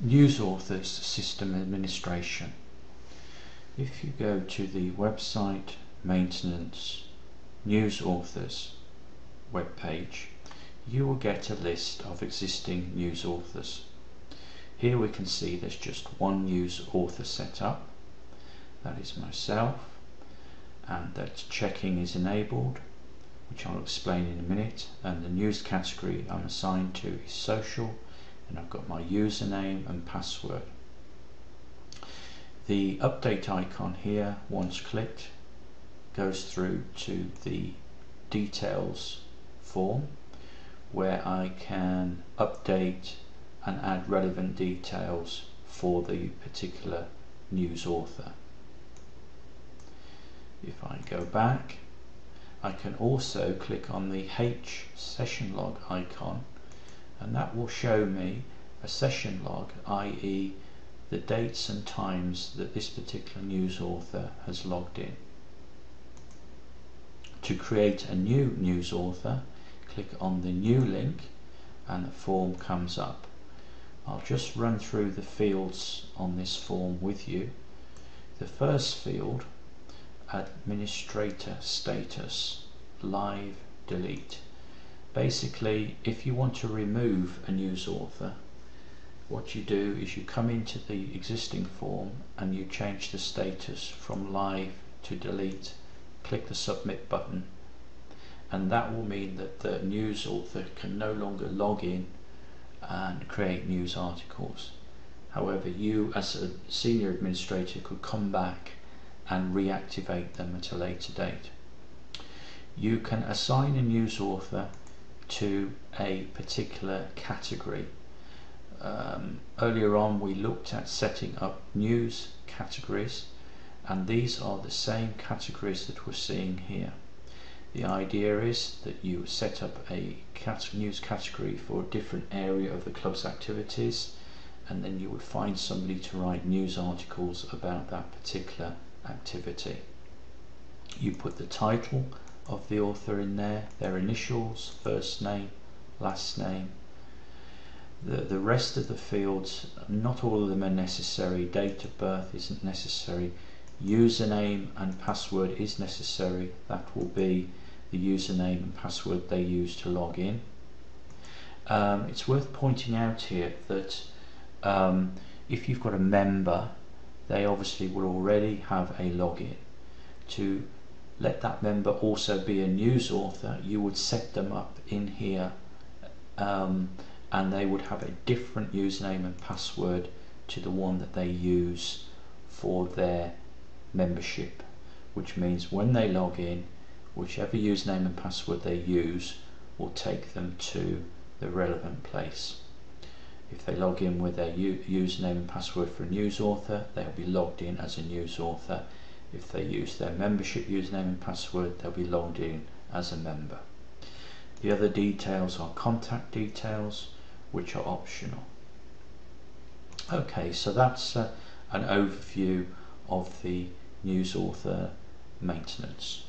News authors system administration. If you go to the website maintenance news authors web page, you will get a list of existing news authors. Here we can see there's just one news author set up, that is myself, and that checking is enabled, which I'll explain in a minute, and the news category I'm assigned to is social, and I've got my username and password. The update icon here, once clicked, goes through to the details form where I can update and add relevant details for the particular news author. If I go back, I can also click on the H session log icon, and that will show me a session log, i.e. the dates and times that this particular news author has logged in. To create a new news author, click on the new link and the form comes up. I'll just run through the fields on this form with you. The first field, administrator status, live delete. Basically, if you want to remove a news author, what you do is you come into the existing form and you change the status from live to delete. Click the submit button, and that will mean that the news author can no longer log in and create news articles. However, you as a senior administrator could come back and reactivate them at a later date. You can assign a news author to a particular category. Earlier on we looked at setting up news categories, and these are the same categories that we're seeing here. The idea is that you set up a news category for a different area of the club's activities, and then you would find somebody to write news articles about that particular activity. You put the title of the author in there, their initials, first name, last name. The rest of the fields, not all of them are necessary. Date of birth isn't necessary. Username and password is necessary. That will be the username and password they use to log in. It's worth pointing out here that if you've got a member, they obviously will already have a login. To let that member also be a news author, you would set them up in here, and they would have a different username and password to the one that they use for their membership, which means when they log in, whichever username and password they use will take them to the relevant place. If they log in with their username and password for a news author, they'll be logged in as a news author. If they use their membership username and password, they'll be logged in as a member. The other details are contact details, which are optional. Okay, so that's an overview of the news author maintenance.